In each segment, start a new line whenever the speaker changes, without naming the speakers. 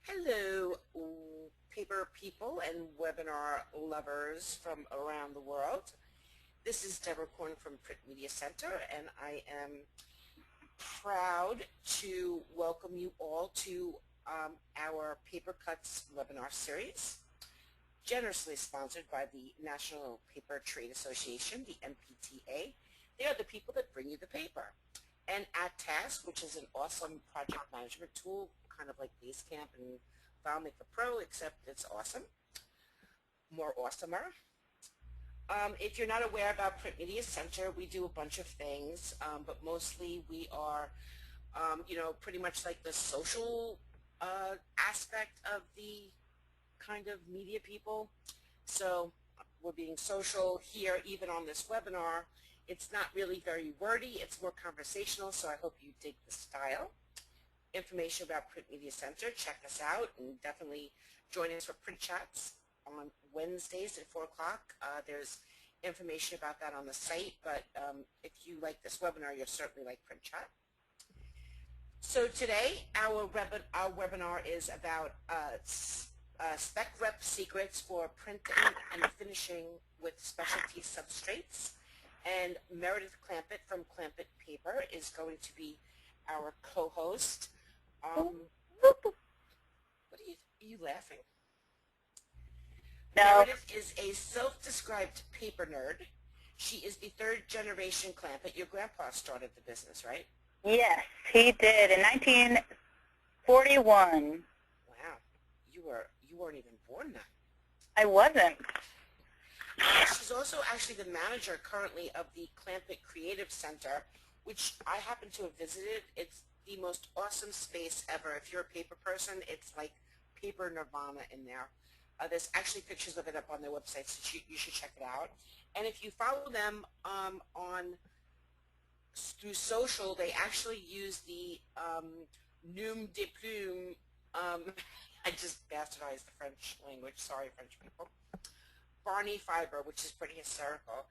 Hello, paper people and webinar lovers from around the world. This is Deborah Corn from Print Media Center, and I am proud to welcome you all to our PAPERCUTS webinar series, generously sponsored by the National Paper Trade Association, the NPTA. They are the people that bring you the paper. And at Task, which is an awesome project management tool, kind of like Basecamp and FileMaker Pro, except it's awesome, more awesomer. If you're not aware about Print Media Center, we do a bunch of things, but mostly we are, pretty much like the social aspect of the kind of media people. So we're being social here, even on this webinar. It's not really very wordy, it's more conversational, so I hope you dig the style. Information about Print Media Center, check us out, and definitely join us for print chats on Wednesdays at 4 o'clock. There's information about that on the site, but if you like this webinar, you'll certainly like print chat. So today, our webinar is about spec rep secrets for printing and finishing with specialty substrates. And Meredith Clampitt from Clampitt Paper is going to be our co-host. What are you laughing? No. Meredith is a self-described paper nerd. She is the third generation Clampitt. Your grandpa started the business, right?
Yes, he did in 1941.
Wow, you weren't even born then.
I wasn't.
She's also actually the manager currently of the Clampitt Creative Center, which I happen to have visited. It's the most awesome space ever. If you're a paper person, it's like paper nirvana in there. There's actually pictures of it up on their website, so you should check it out. And if you follow them through social, they actually use the nom de plume. I just bastardized the French language. Sorry, French people. Barney Fiber, which is pretty hysterical.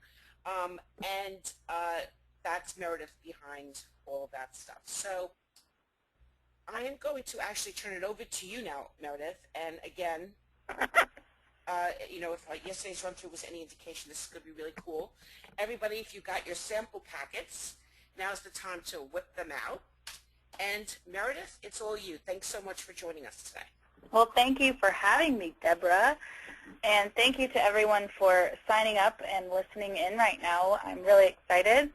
That's Meredith behind all of that stuff. So I am going to actually turn it over to you now, Meredith. And again, if yesterday's run-through was any indication, this is going to be really cool. Everybody, if you got your sample packets, now's the time to whip them out. And Meredith, it's all you. Thanks so much for joining us today.
Well, thank you for having me, Deborah. And thank you to everyone for signing up and listening in right now. I'm really excited.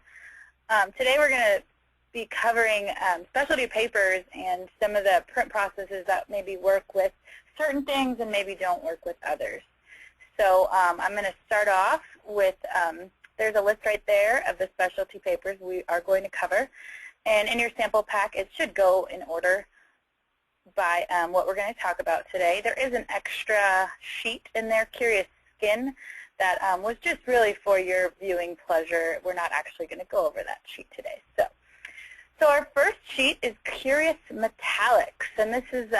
Today we're going to be covering specialty papers and some of the print processes that maybe work with certain things and maybe don't work with others. So I'm going to start off with, there's a list right there of the specialty papers we are going to cover. And in your sample pack, it should go in order by what we're going to talk about today. There is an extra sheet in there, Curious Skin, that was just really for your viewing pleasure. We're not actually going to go over that sheet today. So our first sheet is Curious Metallics, and this is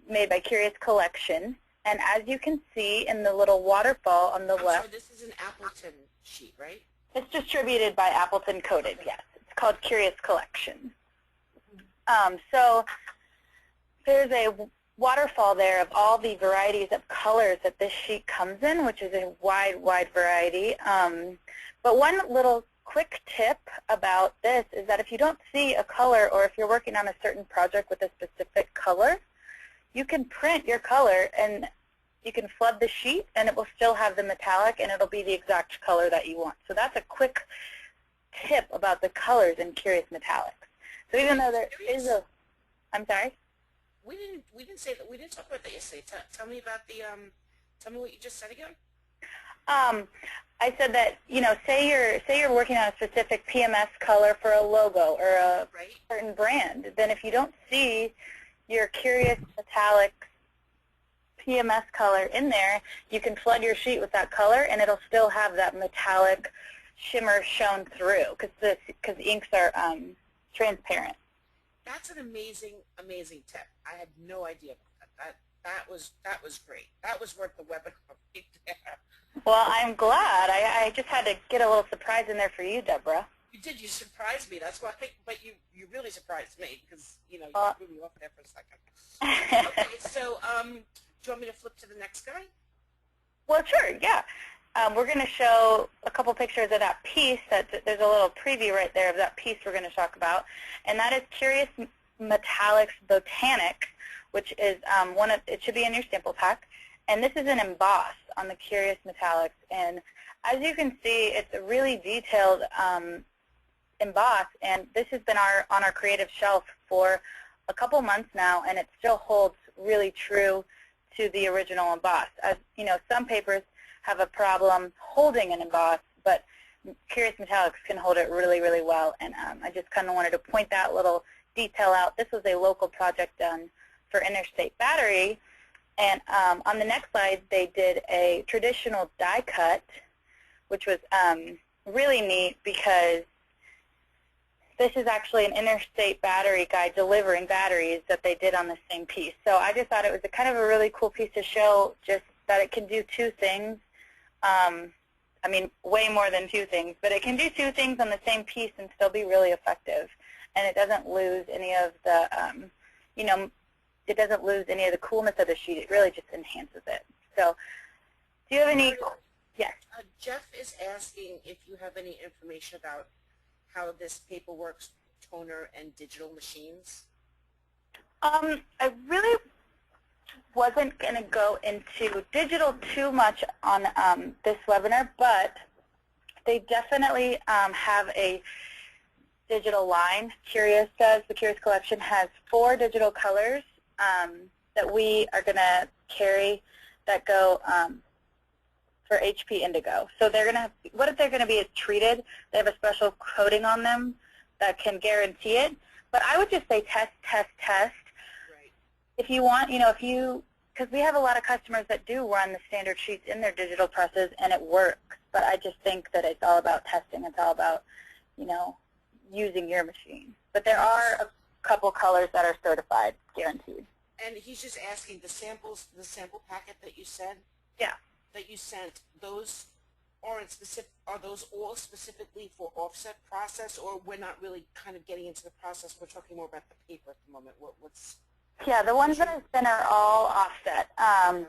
made by Curious Collection. And as you can see in the little waterfall on the left,
sorry, this is an Appleton sheet, right?
It's distributed by Appleton Coated, yes. It's called Curious Collection. So there's a waterfall there of all the varieties of colors that this sheet comes in, which is a wide variety. But one little quick tip about this is that if you don't see a color, or if you're working on a certain project with a specific color, you can print your color and you can flood the sheet and it will still have the metallic and it'll be the exact color that you want. So that's a quick tip about the colors in Curious Metallics. So even though there is a, I'm sorry?
We didn't say that. We didn't talk about that yesterday. Tell me about the tell me what you just said again.
I said that, say you're working on a specific PMS color for a logo or a certain brand. Then if you don't see your Curious Metallics PMS color in there, you can flood your sheet with that color and it'll still have that metallic shimmer shown through because the inks are transparent.
That's an amazing tip. I had no idea about that. That was great. That was worth the webinar right there.
Well, I'm glad. I just had to get a little surprise in there for you, Deborah.
You did. You surprised me. That's why. But you really surprised me because you threw me off there for a second. Okay, so do you want me to flip to the next guy?
Well, sure. Yeah. We're going to show a couple pictures of that piece. There's a little preview right there of that piece we're going to talk about, and that is Curious Metallics Botanic, which is it should be in your sample pack. And this is an emboss on the Curious Metallics, and as you can see, it's a really detailed emboss, and this has been on our creative shelf for a couple months now, and it still holds really true to the original emboss. As you know, some papers have a problem holding an emboss, but Curious Metallics can hold it really, really well, and I just kind of wanted to point that little detail out. This was a local project done for Interstate Battery, and on the next slide, they did a traditional die cut, which was really neat because this is actually an Interstate Battery guy delivering batteries that they did on the same piece. So I just thought it was kind of a really cool piece to show just that it can do two things. I mean, way more than two things, but it can do two things on the same piece and still be really effective. And it doesn't lose any of the, it doesn't lose any of the coolness of the sheet. It really just enhances it. So do you have any? Yes.
Jeff is asking if you have any information about how this paper works, toner and digital machines.
I really wasn't going to go into digital too much on this webinar, but they definitely have a digital line. Curious does. The Curious Collection has 4 digital colors that we are going to carry that go for HP Indigo. So they're going to have, what they're going to be is treated. They have a special coating on them that can guarantee it. But I would just say test, test, test.
Right.
If you want, because we have a lot of customers that do run the standard sheets in their digital presses and it works. But I just think that it's all about testing. It's all about, using your machine. But there are a couple colors that are certified, guaranteed.
And he's just asking the samples, the sample packet that you sent.
Yeah.
That you sent, those aren't specific. Are those all specifically for offset process, or we're not really kind of getting into the process? We're talking more about the paper at the moment. What's?
Yeah, the ones that I sent are all offset. I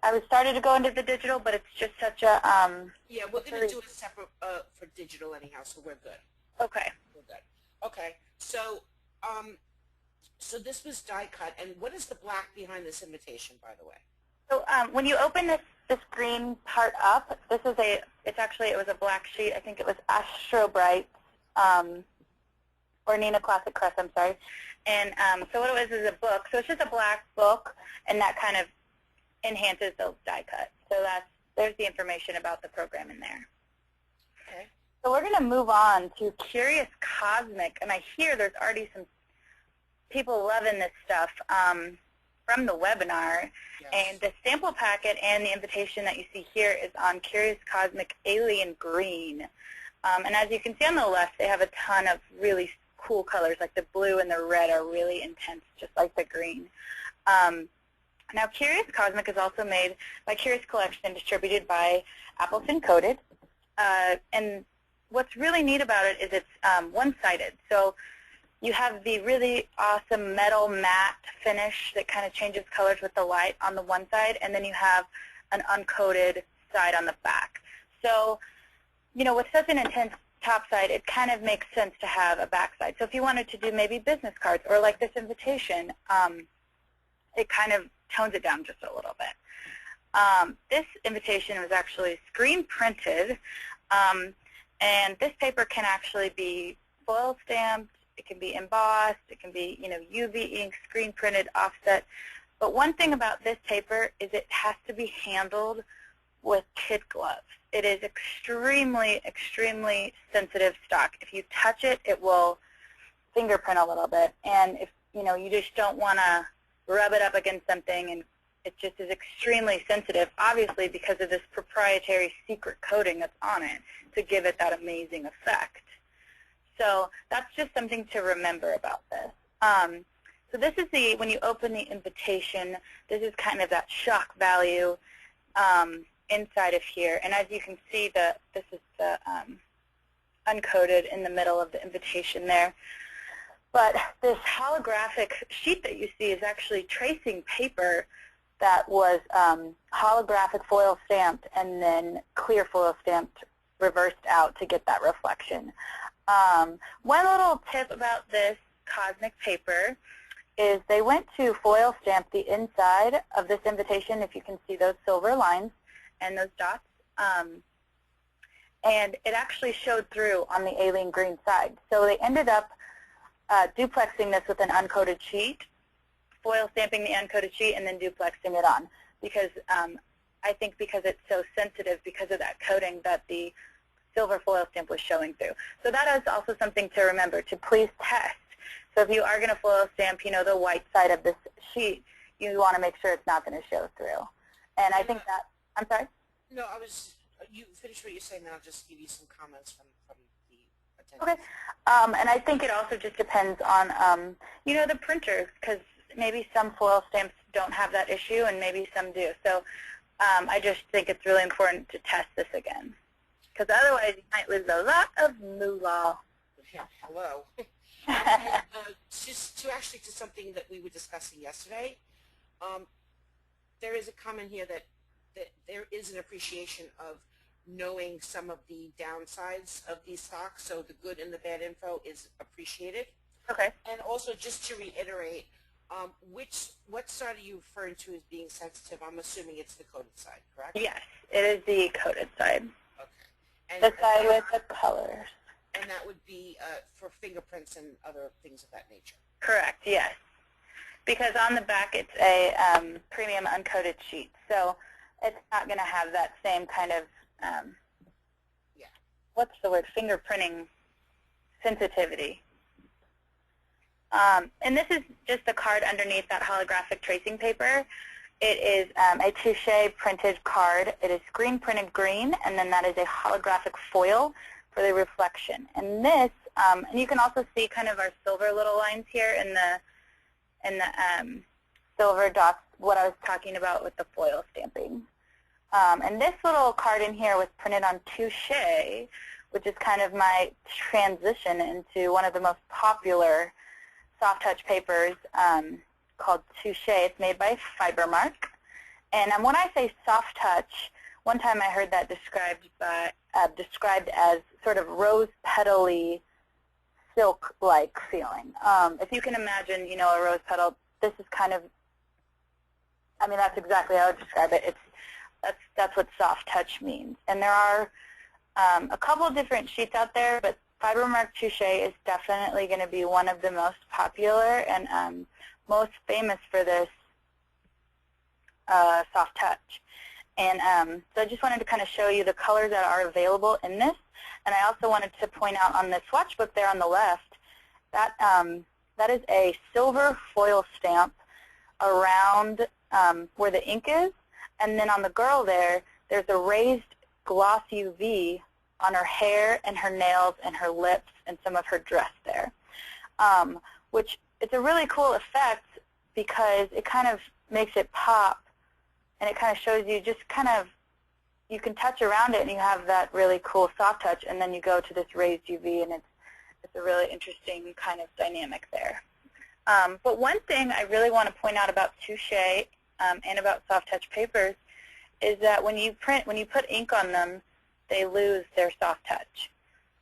was starting to go into the digital, but it's just such a.
Yeah, we're going to do it separate for digital anyhow, so we're good.
Okay.
We're good. Okay, so so this was die cut, and what is the black behind this invitation, by the way?
So when you open this green part up, it was a black sheet. I think it was Astro Bright, or Nina Classic Crest, I'm sorry. And so what it was is a book. So it's just a black book, and that kind of enhances those die cuts. So there's the information about the program in there.
Okay.
So we're going to move on to Curious Cosmic, and I hear there's already some people loving this stuff. From the webinar, yes. And the sample packet and the invitation that you see here is on Curious Cosmic Alien Green. And as you can see on the left, they have a ton of really cool colors, like the blue and the red are really intense, just like the green. Now, Curious Cosmic is also made by Curious Collection, distributed by Appleton Coated. And what's really neat about it is it's one-sided. So you have the really awesome metal matte finish that kind of changes colors with the light on the one side, and then you have an uncoated side on the back. So, with such an intense top side, it kind of makes sense to have a back side. So if you wanted to do maybe business cards or like this invitation, it kind of tones it down just a little bit. This invitation was actually screen printed, and this paper can actually be foil stamped. It can be embossed. It can be, UV ink, screen printed, offset. But one thing about this paper is it has to be handled with kid gloves. It is extremely, extremely sensitive stock. If you touch it, it will fingerprint a little bit. And if, you just don't want to rub it up against something, and it just is extremely sensitive, obviously because of this proprietary secret coating that's on it to give it that amazing effect. So that's just something to remember about this. So this is when you open the invitation, this is kind of that shock value inside of here. And as you can see, this is the uncoated in the middle of the invitation there. But this holographic sheet that you see is actually tracing paper that was holographic foil stamped and then clear foil stamped reversed out to get that reflection. One little tip about this cosmic paper is they went to foil stamp the inside of this invitation, if you can see those silver lines and those dots, and it actually showed through on the alien green side. So they ended up duplexing this with an uncoated sheet, foil stamping the uncoated sheet, and then duplexing it on, because I think because it's so sensitive because of that coating that the silver foil stamp was showing through. So that is also something to remember, to please test. So if you are going to foil stamp, you know, the white side of this sheet, you want to make sure it's not going to show through. And I think that, I'm sorry?
No, you finish what you're saying, and I'll just give you some comments from the attendees.
Okay. And I think it also just depends on, you know, the printer, because maybe some foil stamps don't have that issue and maybe some do. So I just think it's really important to test this again, because otherwise you might lose a lot of moolah.
Yeah, hello. Just to something that we were discussing yesterday, there is a comment here that there is an appreciation of knowing some of the downsides of these stocks, so the good and the bad info is appreciated.
Okay.
And also, just to reiterate, what side are you referring to as being sensitive? I'm assuming it's the coated side, correct?
Yes, it is the coated side.
Okay. And
the side with the colors.
And that would be for fingerprints and other things of that nature?
Correct, yes. Because on the back it's a premium uncoated sheet, so it's not going to have that same kind of, what's the word, fingerprinting sensitivity. And this is just the card underneath that holographic tracing paper. It is a Touche printed card. It is screen printed green, and then that is a holographic foil for the reflection. And this, and you can also see kind of our silver little lines here in the silver dots, what I was talking about with the foil stamping. And this little card in here was printed on Touche, which is kind of my transition into one of the most popular soft touch papers called Touche. It's made by Fibermark. And when I say soft touch, one time I heard that described as sort of rose petal-y, silk-like feeling. If you can imagine, you know, a rose petal, this is kind of, I mean, that's exactly how I would describe it. That's what soft touch means. And there are a couple of different sheets out there, but Fibermark Touche is definitely going to be one of the most popular and most famous for this soft touch. And so I just wanted to kind of show you the colors that are available in this. And I also wanted to point out on the swatch book there on the left, that is a silver foil stamp around where the ink is. And then on the girl there's a raised gloss UV on her hair and her nails and her lips and some of her dress there, which it's a really cool effect because it kind of makes it pop, and it kind of shows you just kind of, you can touch around it and you have that really cool soft touch, and then you go to this raised UV, and it's a really interesting kind of dynamic there. But one thing I really want to point out about Touche and about soft touch papers is that when you put ink on them, they lose their soft touch.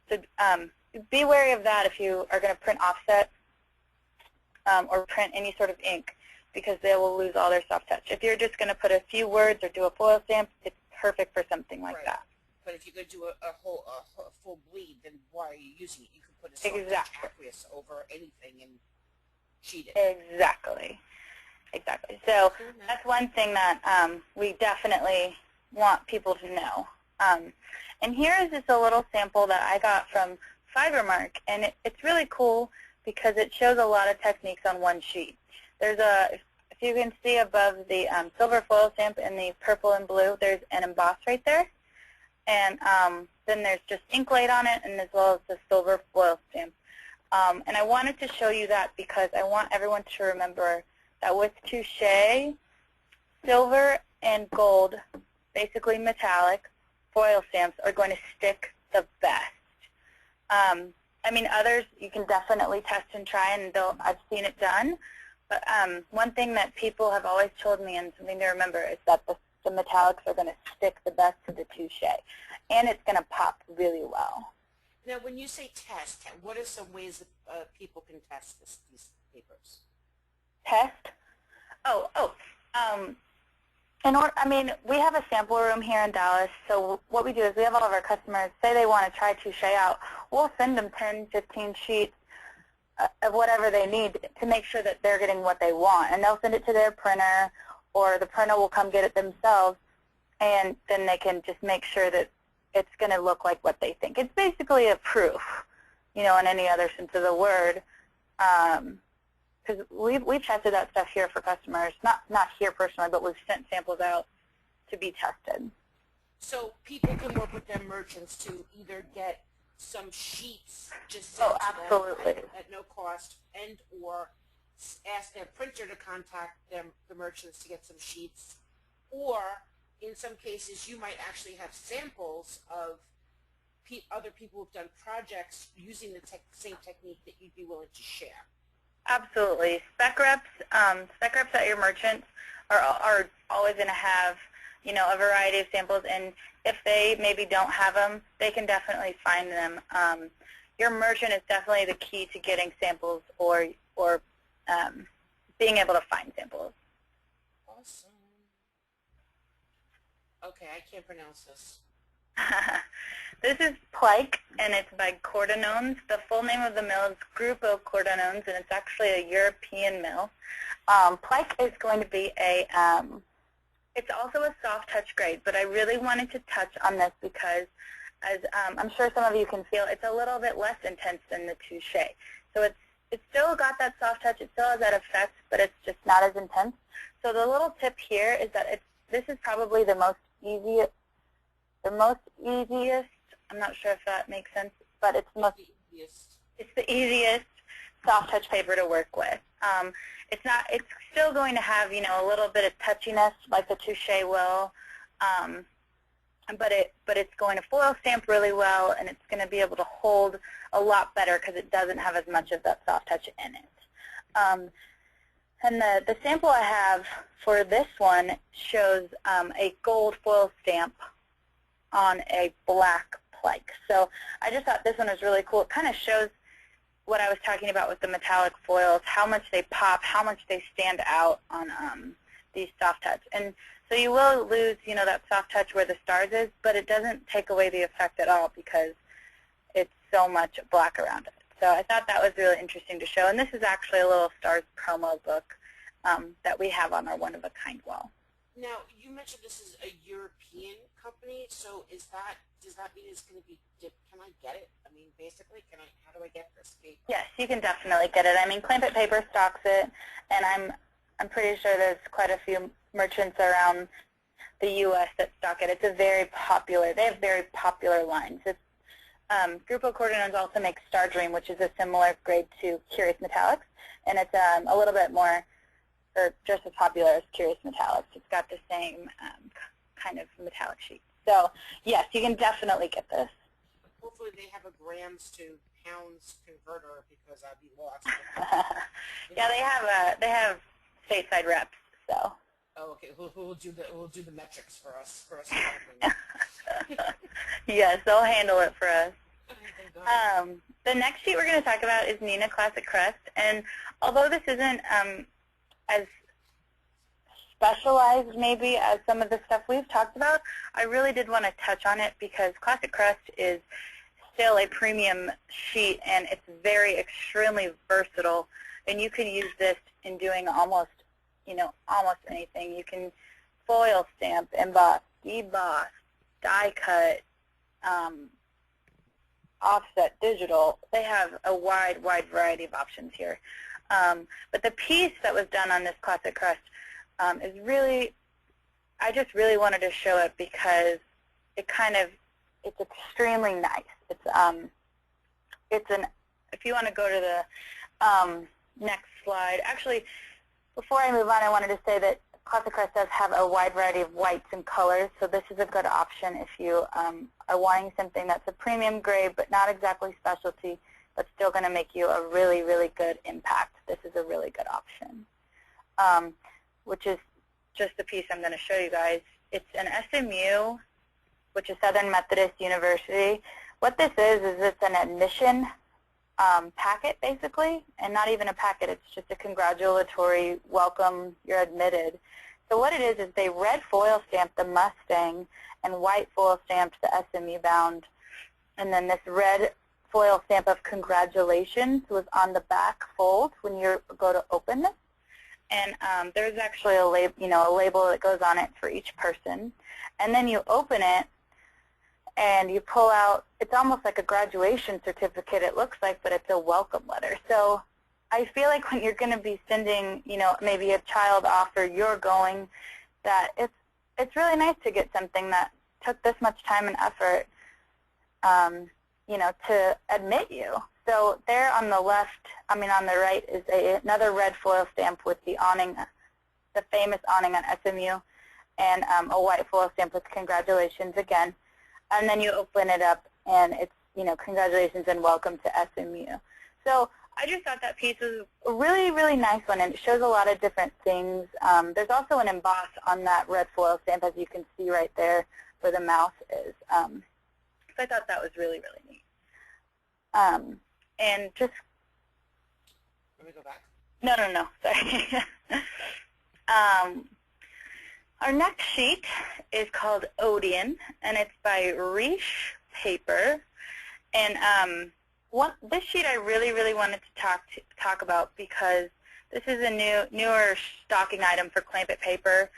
So be wary of that if you are going to print offset or print any sort of ink, because they will lose all their soft touch. If you're just going to put a few words or do a foil stamp, it's perfect for something like
right.
that.
But if you're going to do a full bleed, then why are you using it? You can put a soft touch aqueous over anything and sheet it.
Exactly. Exactly. So that's one thing that we definitely want people to know. And here is just a little sample that I got from Fibermark, and it's really cool because it shows a lot of techniques on one sheet. There's if you can see above the silver foil stamp in the purple and blue, there's an emboss right there. And then there's just ink laid on it, and as well as the silver foil stamp. And I wanted to show you that because I want everyone to remember that with Touche, silver and gold, basically metallic, foil stamps are going to stick the best. I mean, others you can definitely test and try, and I've seen it done. But one thing that people have always told me, and something to remember, is that the metallics are going to stick the best to the Touche, and it's going to pop really well.
Now, when you say test, what are some ways that people can test these papers?
Test? I mean, we have a sample room here in Dallas, so what we do is we have all of our customers, say they want to try Touche out, we'll send them 10, 15 sheets of whatever they need to make sure that they're getting what they want. And they'll send it to their printer, or the printer will come get it themselves, and then they can just make sure that it's going to look like what they think. It's basically a proof, in any other sense of the word. Because we've tested that stuff here for customers, not here personally, but we've sent samples out to be tested.
So people can work with their merchants to either get some sheets just sent to them at no cost, and or ask their printer to contact the merchants to get some sheets, or in some cases you might actually have samples of other people who've done projects using the same technique that you'd be willing to share.
Absolutely. Spec reps at your merchants are always going to have, a variety of samples, and if they maybe don't have them, they can definitely find them. Your merchant is definitely the key to getting samples or being able to find samples.
Awesome. Okay, I can't pronounce this.
This is Plike, and it's by Ordinance. The full name of the mill is Grupo Ordinance, and it's actually a European mill. Plike is going to be it's also a soft touch grade, but I really wanted to touch on this because, as I'm sure some of you can feel, it's a little bit less intense than the Touche. So it's still got that soft touch, it still has that effect, but it's just not as intense. So the little tip here is that this is probably the most easiest, I'm not sure if that makes sense, but it's the easiest soft touch paper to work with. It's still going to have, a little bit of touchiness like the Touche will, but it's going to foil stamp really well, and it's going to be able to hold a lot better because it doesn't have as much of that soft touch in it. And the sample I have for this one shows a gold foil stamp on a black Plike. So I just thought this one was really cool. It kind of shows what I was talking about with the metallic foils, how much they pop, how much they stand out on these soft touch. And so you will lose, that soft touch where the stars is, but it doesn't take away the effect at all because it's so much black around it. So I thought that was really interesting to show. And this is actually a little stars promo book that we have on our one-of-a-kind wall.
Now, you mentioned this is a European company, so does that mean it's going to be, can I get it? I mean, basically, how do I get this paper?
Yes, you can definitely get it. I mean, Clampitt Paper stocks it, and I'm pretty sure there's quite a few merchants around the U.S. that stock it. It's they have very popular lines. Grupo Ordinance also makes Star Dream, which is a similar grade to Curious Metallics, and it's a little bit more, or just as popular as Curious Metallics. It's got the same kind of metallic sheet. So, yes, you can definitely get this.
Hopefully they have a grams to pounds converter because I'd be lost.
Yeah, they have stateside reps. So.
Oh, okay. Who'll do the metrics for us?
Yes, they'll handle it for us. The next sheet we're going to talk about is Neenah Classic Crest, and although this isn't as specialized maybe as some of the stuff we've talked about, I really did want to touch on it because Classic Crest is still a premium sheet, and it's extremely versatile, and you can use this in doing almost anything. You can foil stamp, emboss, deboss, die cut, offset, digital. They have a wide variety of options here. But the piece that was done on this Classic Crest is really, I just really wanted to show it because it's extremely nice. If you want to go to the next slide. Actually, before I move on, I wanted to say that Classic Crest does have a wide variety of whites and colors, so this is a good option if you are wanting something that's a premium grade but not exactly specialty, but still going to make you a really, really good impact. This is a really good option, which is just the piece I'm going to show you guys. It's an SMU, which is Southern Methodist University. What this is it's an admission packet, basically, and not even a packet. It's just a congratulatory welcome, you're admitted. So what it is they red foil stamped the Mustang and white foil stamped the SMU bound, and then this red foil stamp of congratulations was on the back fold when you go to open this. And there's actually a label that goes on it for each person. And then you open it, and you pull out, it's almost like a graduation certificate, it looks like, but it's a welcome letter. So I feel like when you're going to be sending, maybe a child off or you're going, that it's really nice to get something that took this much time and effort, to admit you. So there on the left, on the right, is another red foil stamp with the awning, the famous awning on SMU, and a white foil stamp with congratulations again. And then you open it up, and it's, congratulations and welcome to SMU. So I just thought that piece was a really, really nice one, and it shows a lot of different things. There's also an emboss on that red foil stamp, as you can see right there where the mouse is. So I thought that was really, really neat. And just...
Let me go back.
No, sorry. Our next sheet is called Odeon, and it's by Riche Paper. And this sheet I really, really wanted to talk about because this is a newer stocking item for Clampitt paper,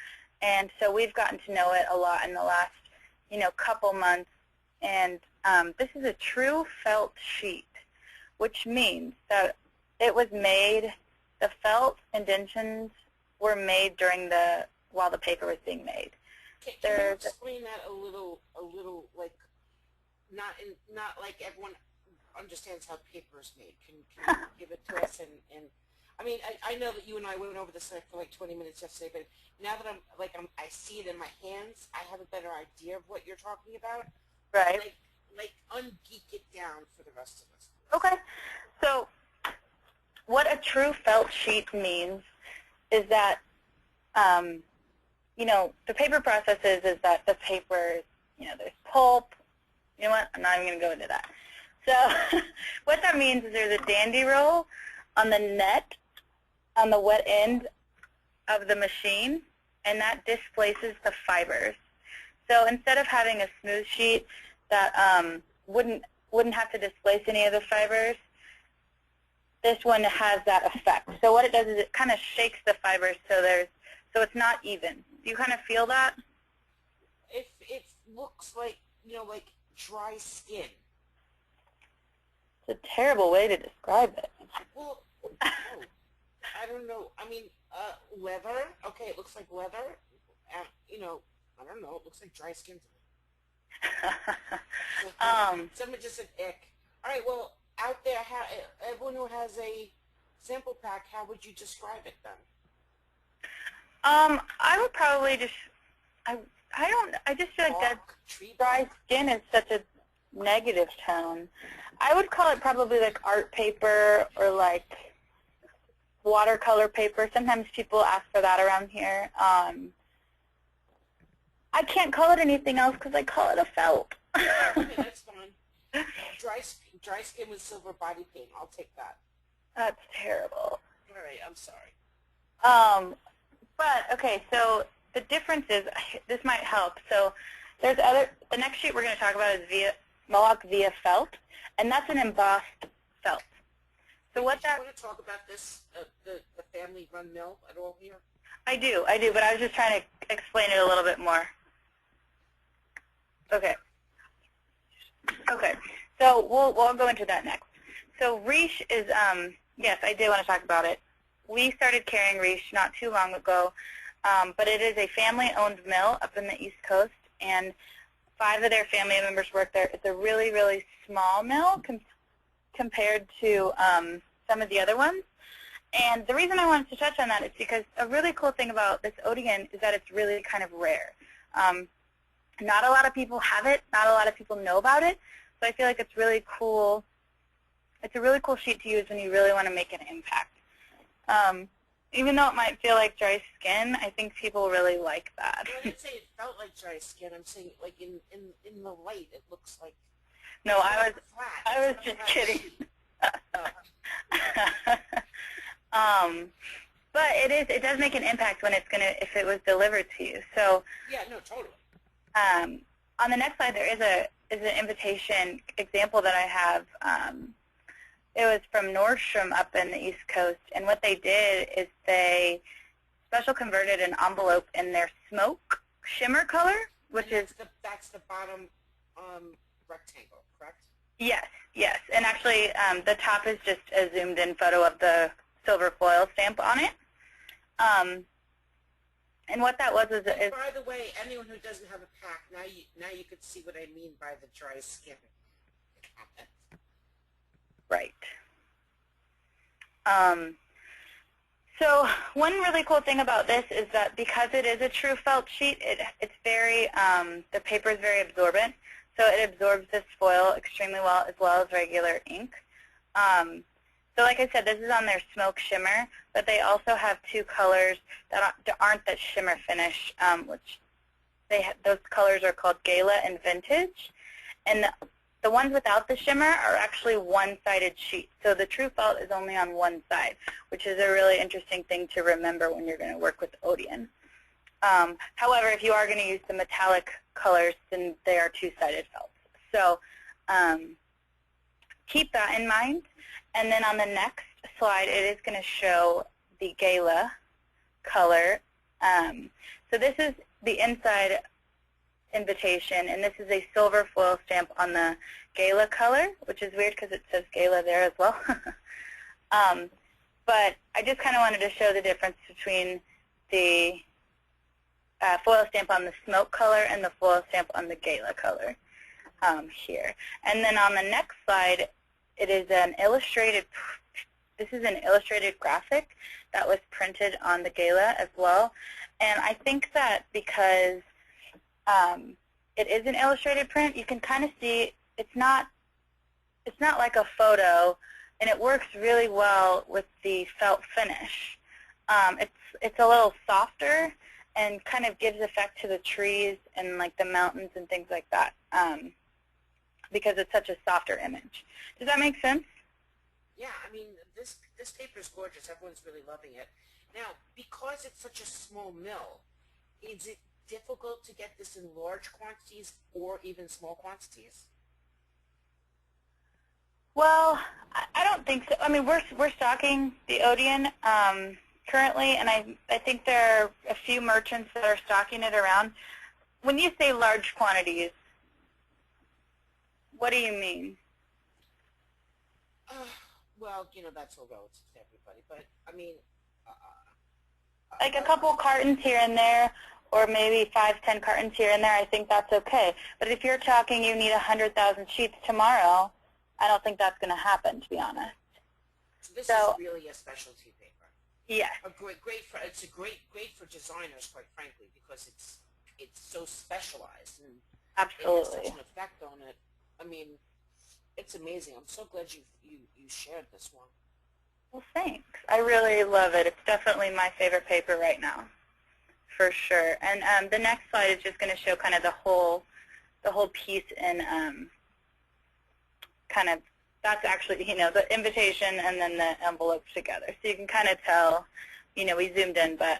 and so we've gotten to know it a lot in the last, couple months. And this is a true felt sheet, which means that it was made, the felt indentions were made while the paper was being made.
Can you explain that a little like, not like everyone understands how paper is made. Can you give it to us? And I know that you and I went over this for like 20 minutes yesterday, but now that I see it in my hands, I have a better idea of what you're talking about.
Right.
Like ungeek it down for the rest of us.
Okay. So what a true felt sheet means is that, the paper process is that the paper, there's pulp. You know what? I'm not even going to go into that. So what that means is there's a dandy roll on the net, on the wet end of the machine, and that displaces the fibers. So instead of having a smooth sheet that wouldn't have to displace any of the fibers, this one has that effect. So what it does is it kind of shakes the fibers so it's not even. Do you kind of feel that?
It looks like, like dry skin.
It's a terrible way to describe it.
Well, I don't know. Leather. Okay, it looks like leather. I don't know. It looks like dry skin to me. Someone just said ick. All right, well, out there, everyone who has a sample pack, how would you describe it then?
I would probably just, I just feel like that dry skin is such a negative tone. I would call it probably like art paper or like watercolor paper. Sometimes people ask for that around here. I can't call it anything else because I call it a felt.
Okay, that's fine. Dry skin with silver body paint. I'll take that.
That's terrible.
All right, I'm sorry.
But, okay, so the difference is, this might help. So there's the next sheet we're going to talk about is Mohawk VFL, and that's an embossed felt. So
Wait,
what
do you want to talk about this, the family-run mill at all here?
I do, but I was just trying to explain it a little bit more. Okay. So we'll go into that next. So Riche is, yes, I did want to talk about it. We started carrying Riche not too long ago, but it is a family-owned mill up in the East Coast, and 5 of their family members work there. It's a really, really small mill compared to some of the other ones, And the reason I wanted to touch on that is because a really cool thing about this Odeon is that it's really kind of rare. Not a lot of people have it. Not a lot of people know about it. So I feel like it's really cool. It's a really cool sheet to use when you really want to make an impact. Even though it might feel like dry skin, I think people really like that.
Well, I didn't say it felt like dry skin. I'm saying like in the light, it looks like.
No, I
flat.
was just kidding. But it does make an impact when if it was delivered to you. So
yeah, no, totally.
On the next slide, there is an invitation example that I have. It was from Nordstrom up in the East Coast, and what they did is they special converted an envelope in their smoke shimmer color, which is
that's the bottom rectangle, correct?
Yes, yes, and actually the top is just a zoomed-in photo of the silver foil stamp on it. And what that was is
by the way, anyone who doesn't have a pack, now you could see what I mean by the dry skin comment.
Right. So one really cool thing about this is that because it is a true felt sheet, it's very the paper is very absorbent, so it absorbs this foil extremely well, as well as regular ink. So like I said, this is on their smoke shimmer, but they also have two colors that aren't that shimmer finish, which those colors are called Gala and Vintage. And the ones without the shimmer are actually one-sided sheets. So the true felt is only on one side, which is a really interesting thing to remember when you're going to work with Odeon. However, if you are going to use the metallic colors, then they are two-sided felts. So keep that in mind. And then on the next slide, it is going to show the Gala color. So this is the inside invitation, and this is a silver foil stamp on the Gala color, which is weird because it says Gala there as well. But I just kind of wanted to show the difference between the foil stamp on the smoke color and the foil stamp on the Gala color here. And then on the next slide, it is an illustrated, this is an illustrated graphic that was printed on the Gala as well. And I think that because it is an illustrated print, you can kind of see it's not like a photo, and it works really well with the felt finish. It's a little softer and kind of gives effect to the trees and like the mountains and things like that, because it's such a softer image. Does that make sense?
Yeah, I mean, this paper is gorgeous. Everyone's really loving it. Now, because it's such a small mill, is it difficult to get this in large quantities or even small quantities?
Well, I don't think so. I mean, we're stocking the Odeon currently, and I think there are a few merchants that are stocking it around. When you say large quantities, what do you mean?
Well, you know, that's all relative to everybody, but I mean,
like a couple cartons here and there, or maybe 5-10 cartons here and there, I think that's okay. But if you're talking you need 100,000 sheets tomorrow, I don't think that's going to happen, to be honest.
So this is really a specialty paper.
Yes.
It's a great for designers, quite frankly, because it's so specialized and
absolutely.
It has such an effect on it. I mean, it's amazing. I'm so glad you shared this one.
Well, thanks. I really love it. It's definitely my favorite paper right now, for sure. And the next slide is just going to show kind of the whole piece in kind of, that's actually, you know, the invitation and then the envelope together. So you can kind of tell, you know, we zoomed in, but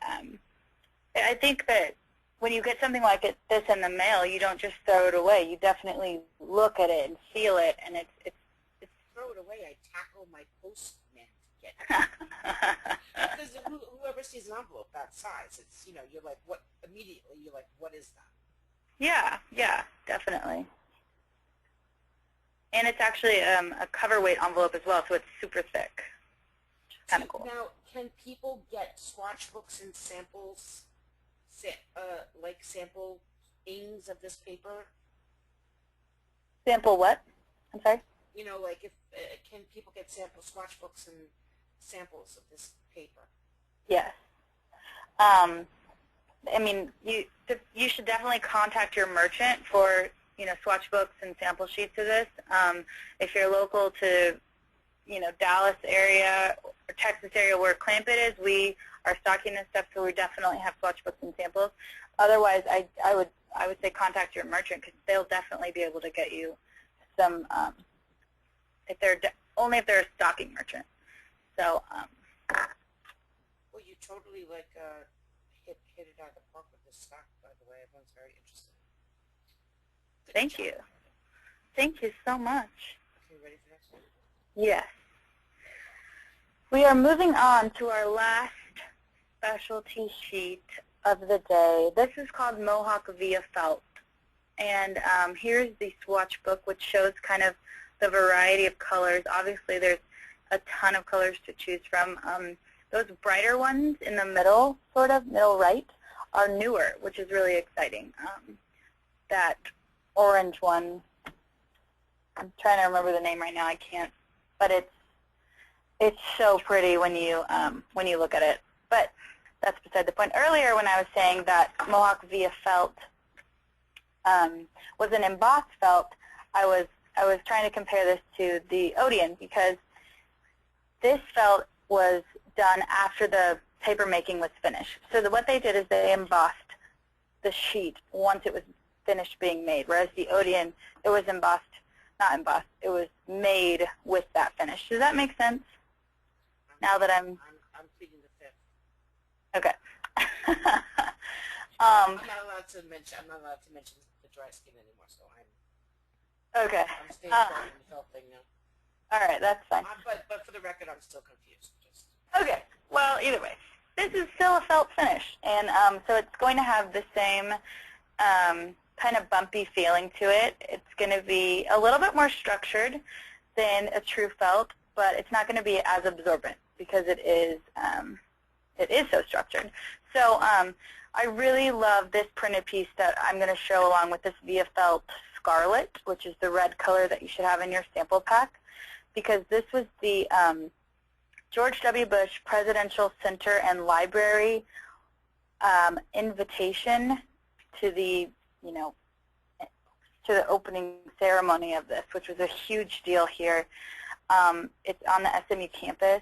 I think that when you get something like this in the mail, you don't just throw it away. You definitely look at it and feel it, and it's
throw it away. I tackle my postman to get it. Because whoever sees an envelope that size, it's, you know, you're like, what? Immediately, you're like, what is that?
Yeah, definitely. And it's actually a cover weight envelope as well, so it's super thick. Kind of cool.
Now, can people get swatch books and samples? Like sample ings of this paper?
Sample what? I'm sorry?
You know, like if can people get sample swatch books and samples of this paper?
Yes. I mean, you should definitely contact your merchant for, swatch books and sample sheets of this. If you're local to, Dallas area or Texas area where Clampitt is, we are stocking this stuff, so we definitely have swatch books and samples. Otherwise, I would say contact your merchant, because they'll definitely be able to get you some, only if they're a stocking merchant. So.
Well, you totally hit it out of the park with this stock, by the way. Everyone's very interested.
Thank you. Thank you so much.
Okay, ready for next one?
Yes. We are moving on to our last specialty sheet of the day. This is called Mohawk VFL. And here's the swatch book, which shows kind of the variety of colors. Obviously, there's a ton of colors to choose from. Those brighter ones in the middle, middle right, are newer, which is really exciting. That orange one, I'm trying to remember the name right now. I can't, but it's so pretty when you look at it. But that's beside the point. Earlier, when I was saying that Mohawk VFL was an embossed felt, I was trying to compare this to the Odeon, because this felt was done after the paper making was finished. So what they did is they embossed the sheet once it was finished being made, whereas the Odeon, it was not embossed, it was made with that finish. Does that make sense? Now that I'm
pleading the fifth.
Okay.
I'm not allowed to mention the dry skin anymore, so
okay.
I'm staying on the felt thing now.
All right, that's fine.
But for the record, I'm still confused.
Okay. Well, either way, this is still a felt finish, and so it's going to have the same kind of bumpy feeling to it. It's going to be a little bit more structured than a true felt, but it's not going to be as absorbent because it is so structured. So I really love this printed piece that I'm going to show along with this VFL Scarlet, which is the red color that you should have in your sample pack, because this was the George W. Bush Presidential Center and Library invitation to the, to the opening ceremony of this, which was a huge deal here. It's on the SMU campus.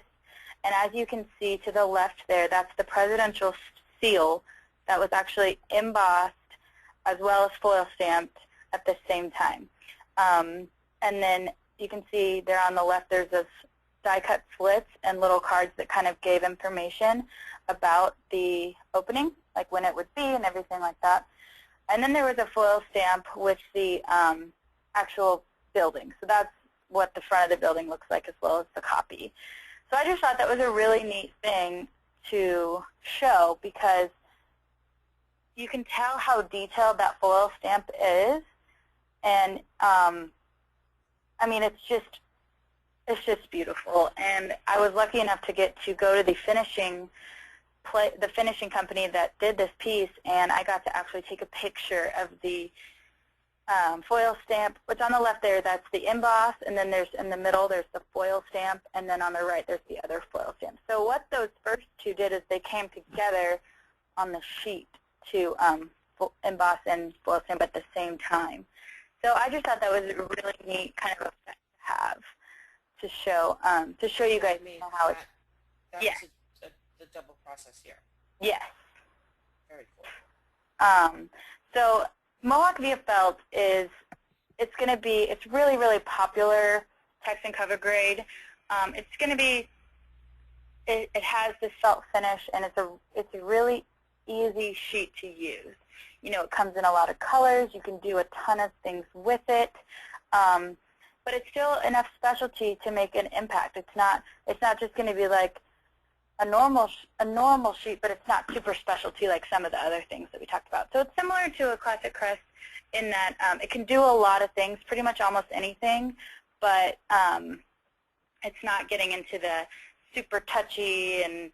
And as you can see to the left there, that's the presidential seal that was actually embossed as well as foil stamped at the same time. And then you can see there on the left there's this die-cut slits and little cards that kind of gave information about the opening, like when it would be and everything like that. And then there was a foil stamp with the actual building. So that's what the front of the building looks like, as well as the copy. So I just thought that was a really neat thing to show, because you can tell how detailed that foil stamp is. And I mean, it's just beautiful. And I was lucky enough to get to go to the finishing company that did this piece, and I got to actually take a picture of the foil stamp, which on the left there, that's the emboss, and then there's in the middle, there's the foil stamp, and then on the right, there's the other foil stamp. So what those first two did is they came together on the sheet to emboss and foil stamp at the same time. So I just thought that was a really neat kind of effect to have to show you guys how it's.
That's
Yeah.
The double process here.
Yes.
Very cool.
So Mohawk VFL it's really, really popular text and cover grade. It's going to be, it has this felt finish, and it's a really easy sheet to use. It comes in a lot of colors. You can do a ton of things with it. But it's still enough specialty to make an impact. It's not just going to be like a normal sheet, but it's not super specialty like some of the other things that we talked about. So it's similar to a classic Crest in that it can do a lot of things, pretty much almost anything, but it's not getting into the super touchy and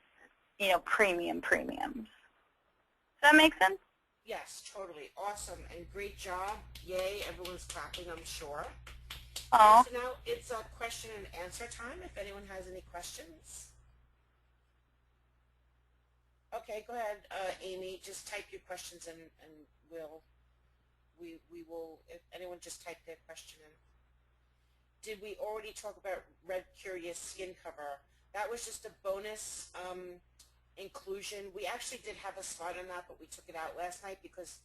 premiums. Does that make sense?
Yes, totally. Awesome and great job. Yay, everyone's clapping, I'm sure.
Oh.
So now it's a question and answer time, if anyone has any questions. Okay, go ahead, Amy. Just type your questions and we will, if anyone just type their question in. Did we already talk about Red Curious skin cover? That was just a bonus inclusion. We actually did have a slide on that, but we took it out last night because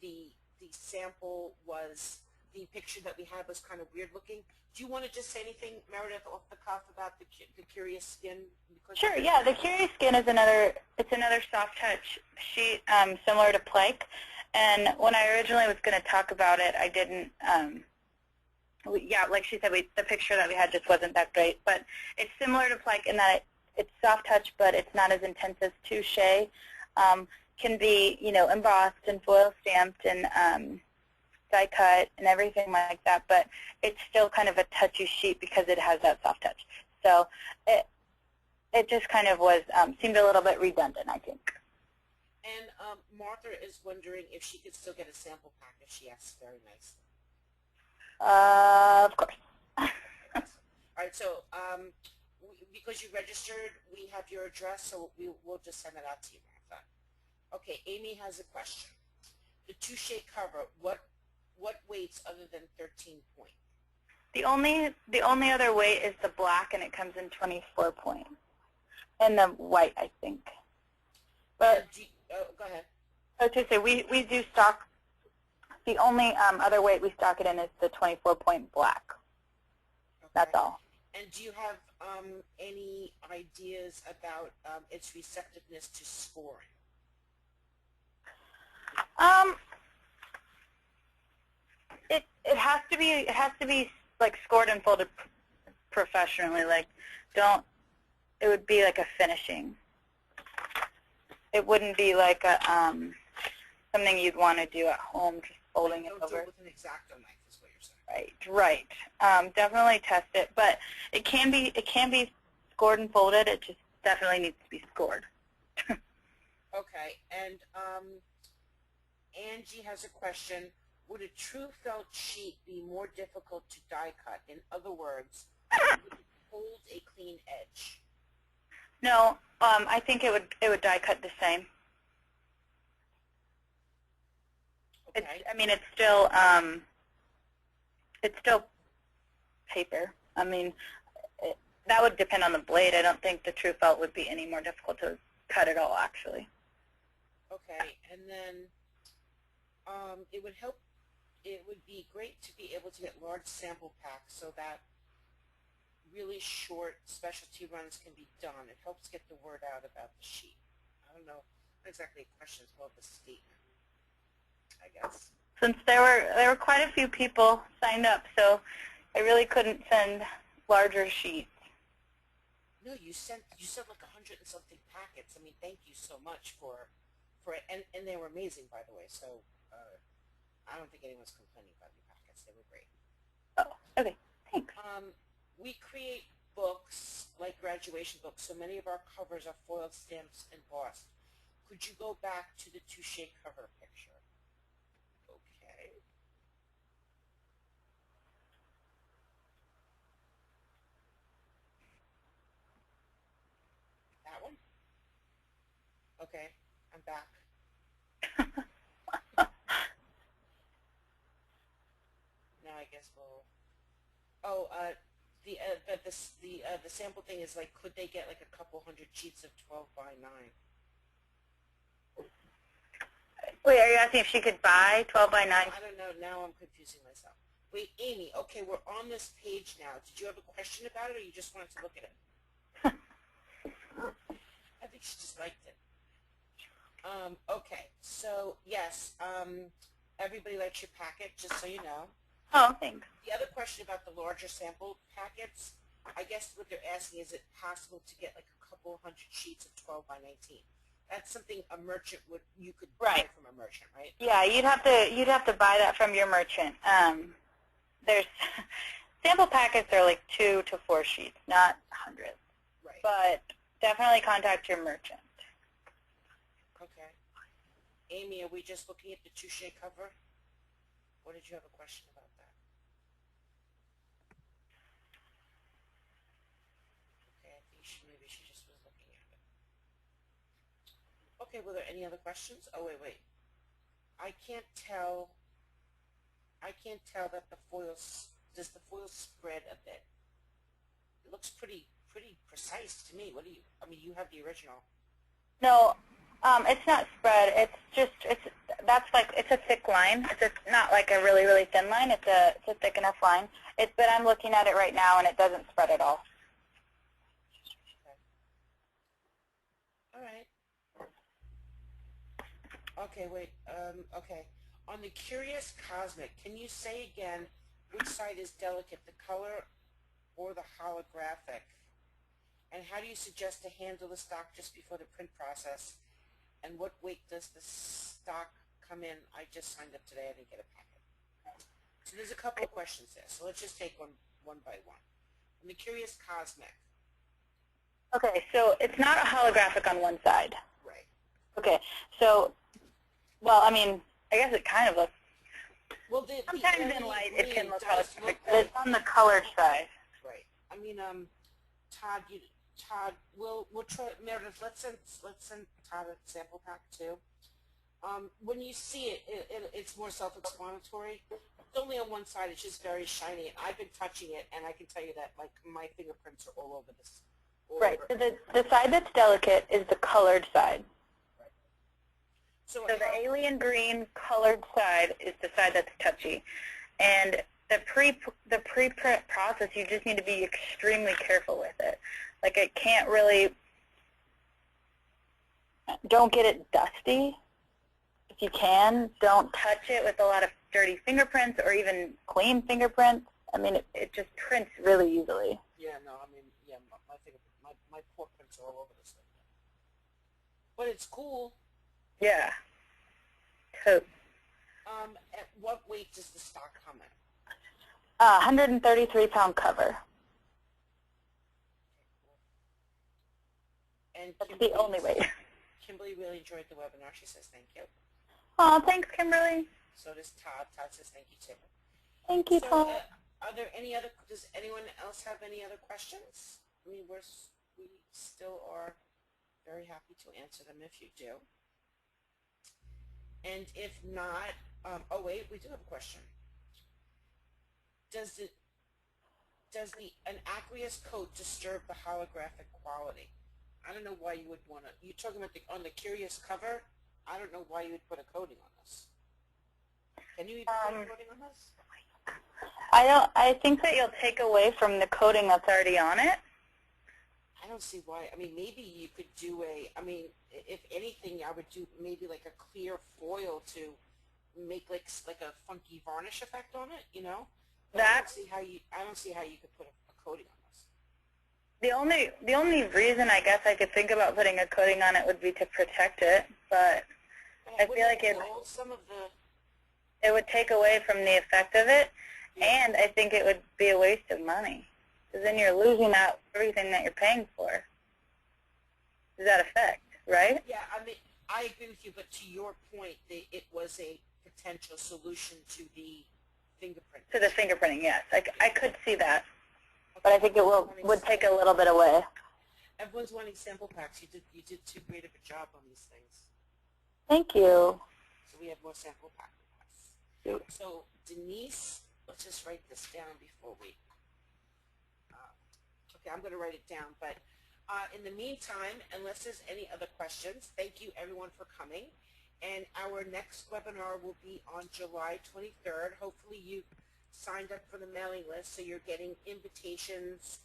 the sample was, the picture that we had was kind of weird looking. Do you want to just say anything, Meredith, off the cuff about the Curious Skin? Because
sure, yeah. The Curious Skin is another soft touch sheet similar to Plake. And when I originally was going to talk about it, I didn't, yeah, like she said, the picture that we had just wasn't that great. But it's similar to Plake in that it's soft touch, but it's not as intense as Touche. Can be, you know, embossed and foil stamped and die cut and everything like that, but it's still kind of a touchy sheet because it has that soft touch. So it just kind of was, seemed a little bit redundant, I think.
And Martha is wondering if she could still get a sample package. She asks very nicely.
Of course.
All right, so because you registered, we have your address, so we'll just send that out to you, Martha. Okay, Amy has a question. The Touche cover, what weights other than 13 point?
The only other weight is the black, and it comes in 24 point, and the white, I think. But
go ahead.
I was going to say we do stock. The only other weight we stock it in is the 24 point black. Okay. That's all.
And do you have any ideas about its receptiveness to scoring?
It has to be like scored and folded professionally. Like, it would be like a finishing. It wouldn't be like a something you'd want to do at home, just folding it over.
Don't do it with an X-Acto knife, is what you're saying.
Right. Definitely test it, but it can be scored and folded. It just definitely needs to be scored.
Okay, and Angie has a question. Would a true felt sheet be more difficult to die cut? In other words, would it hold a clean edge?
No, I think it would die cut the same.
Okay.
I mean, it's still paper. I mean, that would depend on the blade. I don't think the true felt would be any more difficult to cut at all, actually.
Okay, and then it would help. It would be great to be able to get large sample packs so that really short specialty runs can be done. It helps get the word out about the sheet. I don't know, not exactly a question, it's more of a statement, I guess.
Since there were quite a few people signed up, so I really couldn't send larger sheets.
No, you sent like 100 and something packets. I mean, thank you so much for it, and they were amazing, by the way. So I don't think anyone's complaining about your packets. They were great.
Oh, okay, thanks.
We create books like graduation books, so many of our covers are foiled stamps embossed. Could you go back to the Touche cover picture? Okay. That one? Okay, I'm back. Now I guess we'll. Oh, the sample thing is like, could they get like a couple hundred sheets of 12 by 9?
Wait, are you asking if she could buy 12 by 9?
I don't know. Now I'm confusing myself. Wait, Amy. Okay, we're on this page now. Did you have a question about it, or you just wanted to look at it? I think she just liked it. Okay, so yes, everybody likes your packet, just so you know.
Oh, thanks.
The other question about the larger sample packets, I guess what they're asking, is it possible to get like a couple hundred sheets of 12 by 19? That's something a merchant you could buy from a merchant, right?
Yeah, you'd have to buy that from your merchant. There's sample packets are like 2 to 4 sheets, not hundreds.
Right.
But definitely contact your merchant.
Okay. Amy, are we just looking at the Touche cover? Or did you have a question about that? Okay, I think maybe she just was looking at it. Okay, were there any other questions? Oh, wait. I can't tell that the foil, does the foil spread a bit? It looks pretty precise to me. What do you, I mean, you have the original.
No, it's not spread. It's just, it's a thick line. It's not like a really, really thin line. It's a thick enough line. But I'm looking at it right now, and it doesn't spread at all.
All right. Okay, wait. Okay. On the Curious Cosmic, can you say again which side is delicate, the color or the holographic? And how do you suggest to handle the stock just before the print process? And what weight does the stock come in? I just signed up today. I didn't get a packet. So there's a couple of questions there. So let's just take one by one. On the Curious Cosmic.
Okay, so it's not a holographic on one side.
Right.
Okay, so, well, I mean, I guess it kind of looks,
well,
sometimes in light it can look holographic, but it's on the colored side.
Right. I mean, Todd, we'll try, Meredith, let's send Todd a sample pack too. When you see it, it's more self-explanatory. It's only on one side. It's just very shiny. And I've been touching it, and I can tell you that, like, my fingerprints are all over this.
Right. So the side that's delicate is the colored side.
Right. So
the alien green colored side is the side that's touchy. And the pre-print process, you just need to be extremely careful with it. Like, it can't really, don't get it dusty. If you can, don't touch it with a lot of dirty fingerprints or even clean fingerprints. I mean, it just prints really easily.
Yeah, no, I mean, yeah, my poor prints are all over this thing. But it's cool.
Yeah. Totes.
At what weight does the stock come in?
133-pound cover.
And
that's the only weight.
Kimberly really enjoyed the webinar. She says thank you.
Oh, thanks, Kimberly.
So does Todd. Todd says thank you too.
Thank you, Todd.
Are there any other? Does anyone else have any other questions? I mean, we still are very happy to answer them if you do. And if not, oh wait, we do have a question. Does an aqueous coat disturb the holographic quality? I don't know why you would want to. You're talking about on the Curious cover. I don't know why you would put a coating on this. Can you even put a coating on this?
I think that you'll take away from the coating that's already on it.
I don't see why. I mean, maybe you could do I mean, if anything, I would do maybe like a clear foil to make like a funky varnish effect on it, you know? But I don't see how you could put a coating on this.
The only reason I guess I could think about putting a coating on it would be to protect it, but I feel like it would take away from the effect of it, yeah. And I think it would be a waste of money, because then you're losing out everything that you're paying for. Does that affect, right?
Yeah, I mean, I agree with you, but to your point, it was a potential solution to the fingerprint.
To the fingerprinting, yes. I could see that, but I think it would take a little bit away.
Everyone's wanting sample packs. You did too great of a job on these things.
Thank you.
So we have more sample pack requests.
Yep.
So Denise, let's just write this down before we. Okay, I'm going to write it down. But in the meantime, unless there's any other questions, thank you everyone for coming. And our next webinar will be on July 23rd. Hopefully you signed up for the mailing list, so you're getting invitations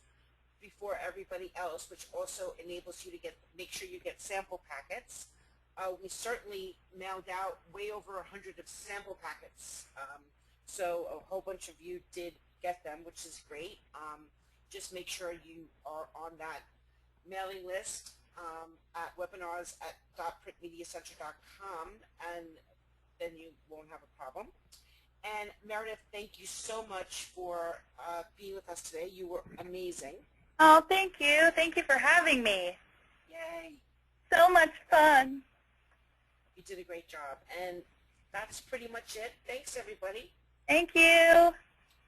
before everybody else, which also enables you to make sure you get sample packets. We certainly mailed out way over 100 of sample packets, so a whole bunch of you did get them, which is great. Just make sure you are on that mailing list at webinars@printmediacenter.com, and then you won't have a problem. And Meredith, thank you so much for being with us today. You were amazing.
Oh, thank you. Thank you for having me.
Yay.
So much fun.
You did a great job. And that's pretty much it. Thanks, everybody.
Thank you.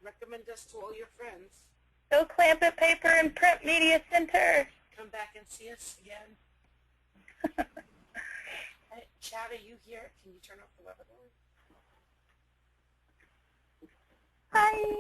Recommend us to all your friends.
Go Clampitt Paper and Print Media Center.
Come back and see us again. Chad, are you here? Can you turn off the webinar?
Hi.